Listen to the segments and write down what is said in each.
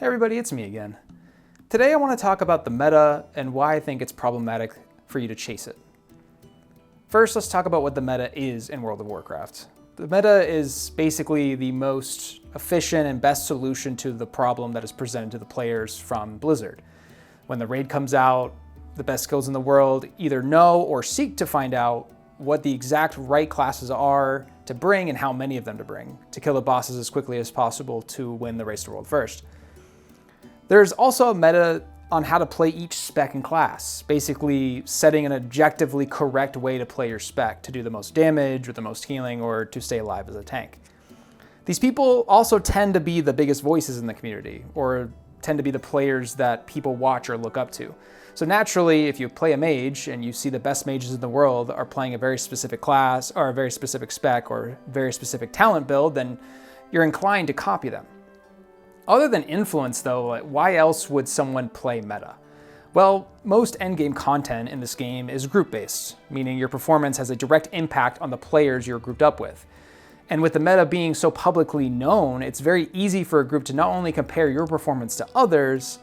Hey everybody, it's me again. Today I want to talk about the meta and why I think it's problematic for you to chase it. First, let's talk about what the meta is in World of Warcraft. The meta is basically the most efficient and best solution to the problem that is presented to the players from Blizzard. When the raid comes out, the best skills in the world either know or seek to find out what the exact right classes are to bring and how many of them to bring, to kill the bosses as quickly as possible to win the race to world first. There's also a meta on how to play each spec and class, basically setting an objectively correct way to play your spec to do the most damage or the most healing or to stay alive as a tank. These people also tend to be the biggest voices in the community or tend to be the players that people watch or look up to. So naturally, if you play a mage and you see the best mages in the world are playing a very specific class or a very specific spec or very specific talent build, then you're inclined to copy them. Other than influence though, why else would someone play meta? Well, most endgame content in this game is group-based, meaning your performance has a direct impact on the players you're grouped up with. And with the meta being so publicly known, it's very easy for a group to not only compare your performance to others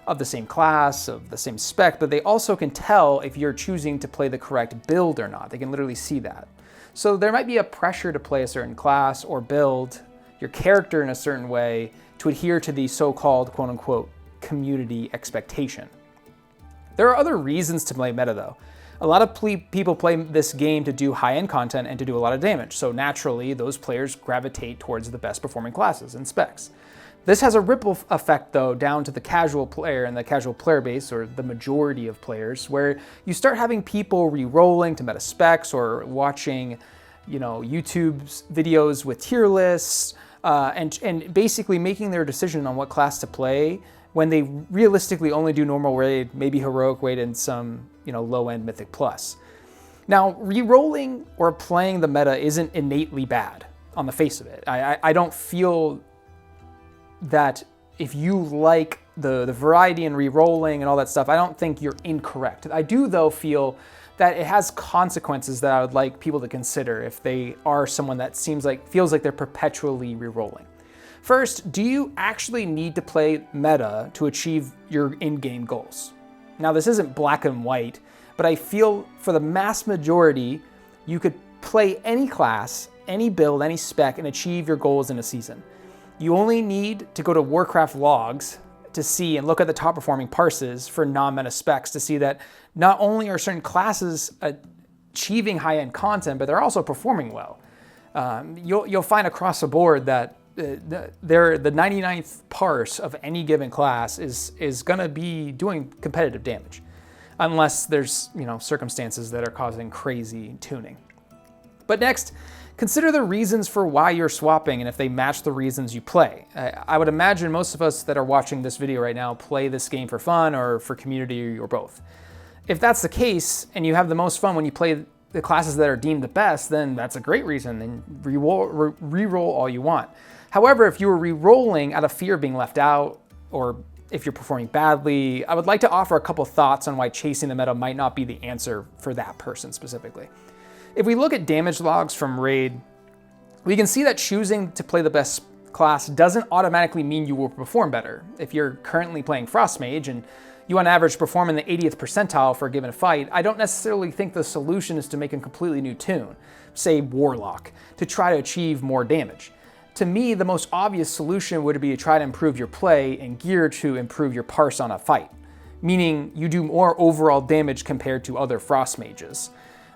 of the same class, of the same spec, but they also can tell if you're choosing to play the correct build or not. They can literally see that. So there might be a pressure to play a certain class or build your character in a certain way to adhere to the so-called quote-unquote community expectation. There are other reasons to play meta though. A lot of people play this game to do high-end content and to do a lot of damage, so naturally those players gravitate towards the best performing classes and specs. This has a ripple effect though down to the casual player and the casual player base, or the majority of players, where you start having people re-rolling to meta specs or watching, YouTube's videos with tier lists, and basically making their decision on what class to play when they realistically only do normal raid, maybe heroic raid, and some low-end mythic plus. Now, re-rolling or playing the meta isn't innately bad on the face of it. I don't feel that if you like the variety and re-rolling and all that stuff, I don't think you're incorrect. I do though feel that it has consequences that I would like people to consider if they are someone that feels like they're perpetually re-rolling. First, do you actually need to play meta to achieve your in-game goals? Now, this isn't black and white, but I feel for the mass majority, you could play any class, any build, any spec, and achieve your goals in a season. You only need to go to Warcraft logs to see and look at the top performing parses for non-meta specs to see that not only are certain classes achieving high-end content, but they're also performing well. You'll find across the board that the 99th parse of any given class is going to be doing competitive damage, unless there's circumstances that are causing crazy tuning. But next, consider the reasons for why you're swapping and if they match the reasons you play. I would imagine most of us that are watching this video right now play this game for fun or for community or both. If that's the case and you have the most fun when you play the classes that are deemed the best, then that's a great reason, and re-roll all you want. However, if you were re-rolling out of fear of being left out, or if you're performing badly, I would like to offer a couple thoughts on why chasing the meta might not be the answer for that person specifically. If we look at damage logs from Raid, we can see that choosing to play the best class doesn't automatically mean you will perform better. If you're currently playing Frost Mage and you on average perform in the 80th percentile for a given fight, I don't necessarily think the solution is to make a completely new tune, say Warlock, to try to achieve more damage. To me, the most obvious solution would be to try to improve your play and gear to improve your parse on a fight, meaning you do more overall damage compared to other Frost Mages.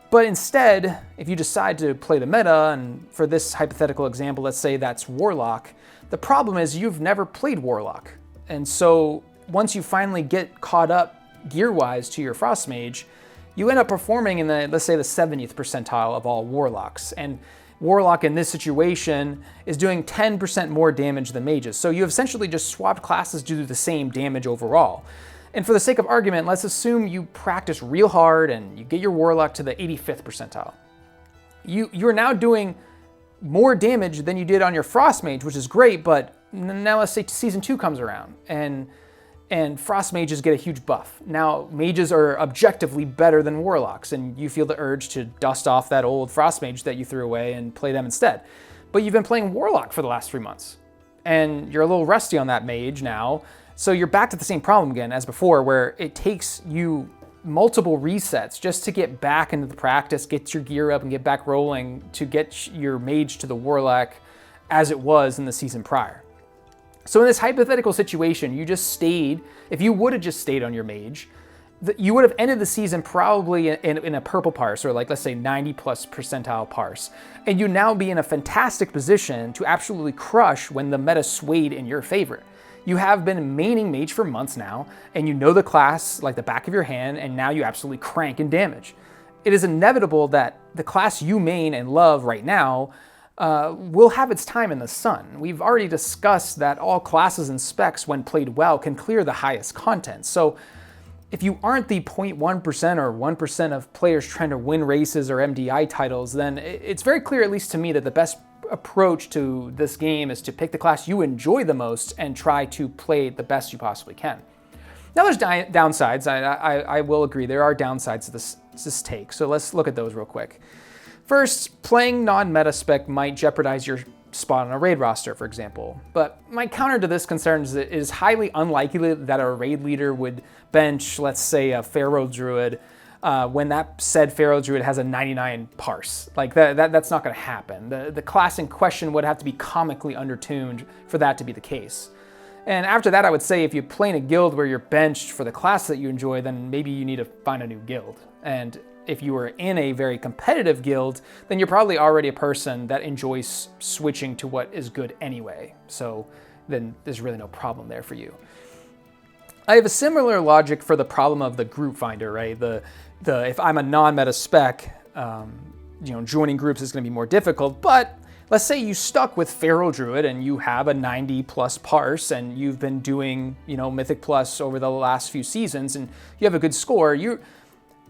But instead, if you decide to play the meta, and for this hypothetical example, let's say that's Warlock, the problem is you've never played Warlock. And so once you finally get caught up gear-wise to your Frost Mage, you end up performing in let's say the 70th percentile of all Warlocks. And Warlock in this situation is doing 10% more damage than mages. So you essentially just swapped classes to do the same damage overall. And for the sake of argument, let's assume you practice real hard and you get your Warlock to the 85th percentile. You're now doing more damage than you did on your Frost Mage, which is great, but now let's say Season 2 comes around and Frost Mages get a huge buff. Now, mages are objectively better than Warlocks, and you feel the urge to dust off that old Frost Mage that you threw away and play them instead. But you've been playing Warlock for the last 3 months. and you're a little rusty on that mage now. So you're back to the same problem again as before, where it takes you multiple resets just to get back into the practice, get your gear up and get back rolling to get your mage to the warlock as it was in the season prior. So in this hypothetical situation, you just stayed, if you would have just stayed on your mage, you would have ended the season probably in a purple parse, or like, let's say 90 plus percentile parse. And you'd now be in a fantastic position to absolutely crush when the meta swayed in your favor. You have been maining mage for months now, and you know the class like the back of your hand, and now you absolutely crank in damage. It is inevitable that the class you main and love right now will have its time in the sun. We've already discussed that all classes and specs, when played well, can clear the highest content. So if you aren't the 0.1% or 1% of players trying to win races or MDI titles, then it's very clear, at least to me, that the best approach to this game is to pick the class you enjoy the most and try to play it the best you possibly can. Now there's downsides. I will agree there are downsides to this take, so let's look at those real quick. First, playing non-meta spec might jeopardize your spot on a raid roster, for example. But my counter to this concern is that it is highly unlikely that a raid leader would bench, let's say, a Pharaoh Druid when that said Pharaoh Druid has a 99 parse. Like that's not going to happen. The class in question would have to be comically undertuned for that to be the case. And after that, I would say if you play in a guild where you're benched for the class that you enjoy, then maybe you need to find a new guild. And if you were in a very competitive guild, then you're probably already a person that enjoys switching to what is good anyway. So then there's really no problem there for you. I have a similar logic for the problem of the group finder, right? If I'm a non-meta spec, joining groups is going to be more difficult. But let's say you stuck with Feral Druid and you have a 90 plus parse and you've been doing, Mythic Plus over the last few seasons and you have a good score.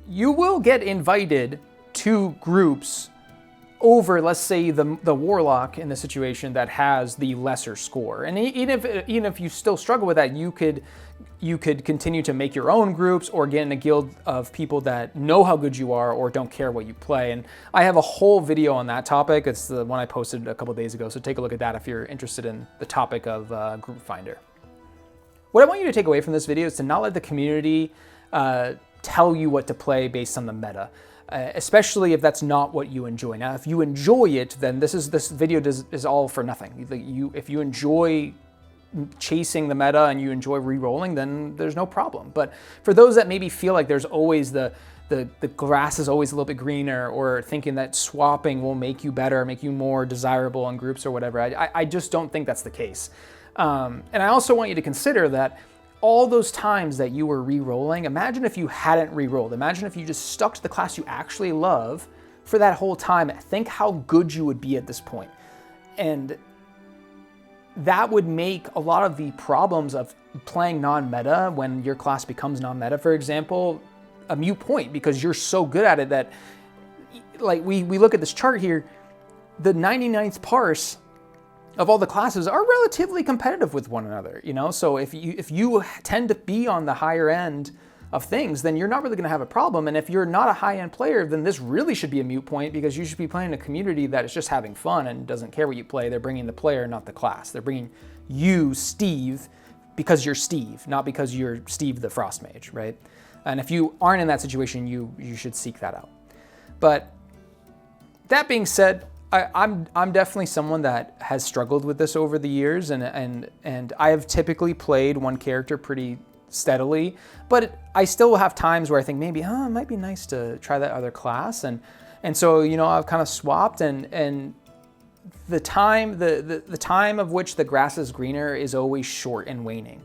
You will get invited to groups over, let's say, the Warlock in the situation that has the lesser score. And even if you still struggle with that, you could continue to make your own groups or get in a guild of people that know how good you are or don't care what you play. And I have a whole video on that topic. It's the one I posted a couple days ago, so take a look at that if you're interested in the topic of Group Finder. What I want you to take away from this video is to not let the community tell you what to play based on the meta, especially if that's not what you enjoy. Now, if you enjoy it, then this video is all for nothing. If you enjoy chasing the meta and you enjoy re-rolling, then there's no problem. But for those that maybe feel like there's always the grass is always a little bit greener, or thinking that swapping will make you better, make you more desirable in groups or whatever, I just don't think that's the case. And I also want you to consider that all those times that you were re-rolling, imagine if you hadn't re-rolled. Imagine if you just stuck to the class you actually love for that whole time. Think how good you would be at this point. And that would make a lot of the problems of playing non-meta when your class becomes non-meta, for example, a moot point, because you're so good at it that, like, we look at this chart here, the 99th parse of all the classes are relatively competitive with one another, So if you tend to be on the higher end of things, then you're not really going to have a problem. And if you're not a high-end player, then this really should be a moot point, because you should be playing a community that is just having fun and doesn't care what you play. They're bringing the player, not the class. They're bringing you, Steve, because you're Steve, not because you're Steve the Frost Mage, right? And if you aren't in that situation, you should seek that out. But that being said, I'm definitely someone that has struggled with this over the years, and I have typically played one character pretty steadily, but I still have times where I think maybe, it might be nice to try that other class, and so I've kind of swapped, and the time of which the grass is greener is always short and waning.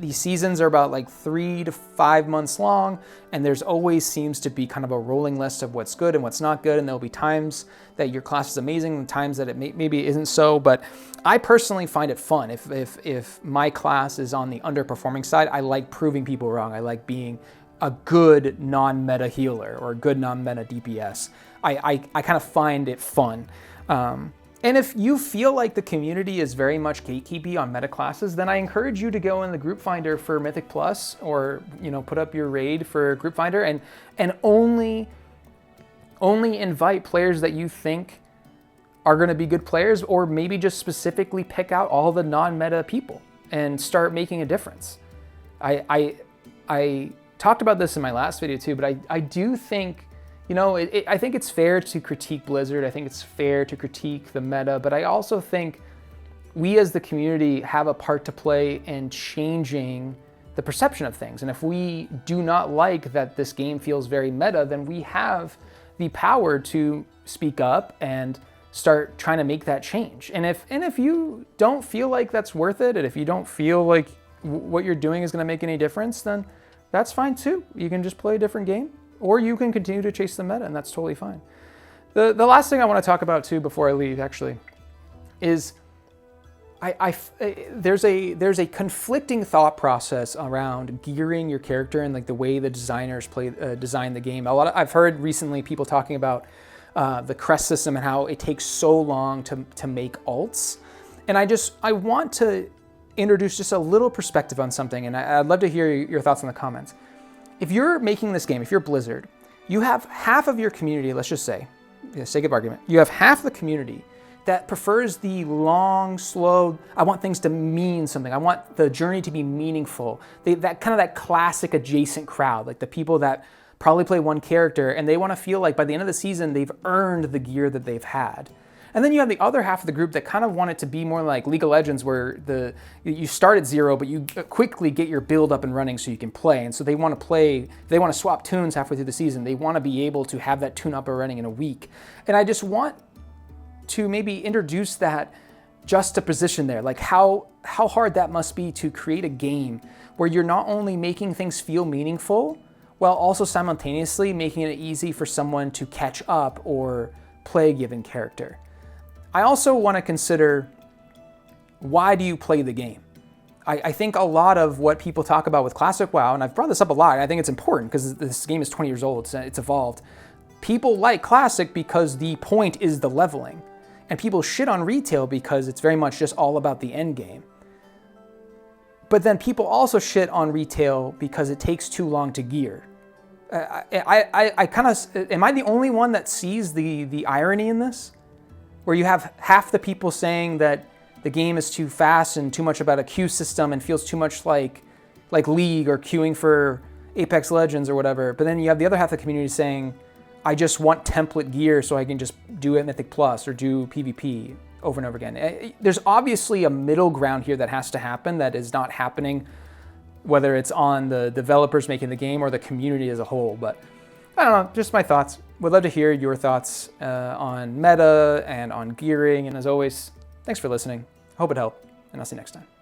These seasons are about like 3 to 5 months long, and there's always seems to be kind of a rolling list of what's good and what's not good, and there'll be times that your class is amazing and times that it maybe isn't so. But I personally find it fun. If my class is on the underperforming side, I like proving people wrong. I like being a good non-meta healer or a good non-meta DPS. I kind of find it fun. And if you feel like the community is very much gatekeepy on meta classes, then I encourage you to go in the group finder for Mythic Plus, or put up your raid for group finder, and only invite players that you think are going to be good players, or maybe just specifically pick out all the non-meta people and start making a difference. I talked about this in my last video too, but I do think, you know, I think it's fair to critique Blizzard. I think it's fair to critique the meta, but I also think we as the community have a part to play in changing the perception of things. And if we do not like that this game feels very meta, then we have the power to speak up and start trying to make that change. And if you don't feel like that's worth it, and if you don't feel like what you're doing is going to make any difference, then that's fine too. You can just play a different game, or you can continue to chase the meta, and that's totally fine. The last thing I want to talk about too before I leave actually is there's a conflicting thought process around gearing your character and like the way the designers design the game. I've heard recently people talking about the crest system and how it takes so long to make alts, and I want to introduce just a little perspective on something, and I'd love to hear your thoughts in the comments. If you're making this game, if you're Blizzard, you have half of your community, let's just say, for the sake of argument, you have half the community that prefers the long, slow, I want things to mean something. I want the journey to be meaningful. That kind of that classic adjacent crowd, like the people that probably play one character and they want to feel like by the end of the season, they've earned the gear that they've had. And then you have the other half of the group that kind of want it to be more like League of Legends, where you start at 0, but you quickly get your build up and running so you can play. And so they want to play, they want to swap tunes halfway through the season. They want to be able to have that tune up and running in a week. And I just want to maybe introduce that juxtaposition there, like how hard that must be to create a game where you're not only making things feel meaningful, while also simultaneously making it easy for someone to catch up or play a given character. I also want to consider, why do you play the game? I think a lot of what people talk about with Classic WoW, and I've brought this up a lot, I think it's important because this game is 20 years old, it's evolved. People like Classic because the point is the leveling. And people shit on retail because it's very much just all about the end game. But then people also shit on retail because it takes too long to gear. I kind of, am I the only one that sees the irony in this? Where you have half the people saying that the game is too fast and too much about a queue system and feels too much like League or queuing for Apex Legends or whatever. But then you have the other half of the community saying, I just want template gear so I can just do it Mythic Plus or do PvP over and over again. There's obviously a middle ground here that has to happen that is not happening, whether it's on the developers making the game or the community as a whole. But I don't know, just my thoughts. Would love to hear your thoughts on meta and on gearing. And as always, thanks for listening. Hope it helped, and I'll see you next time.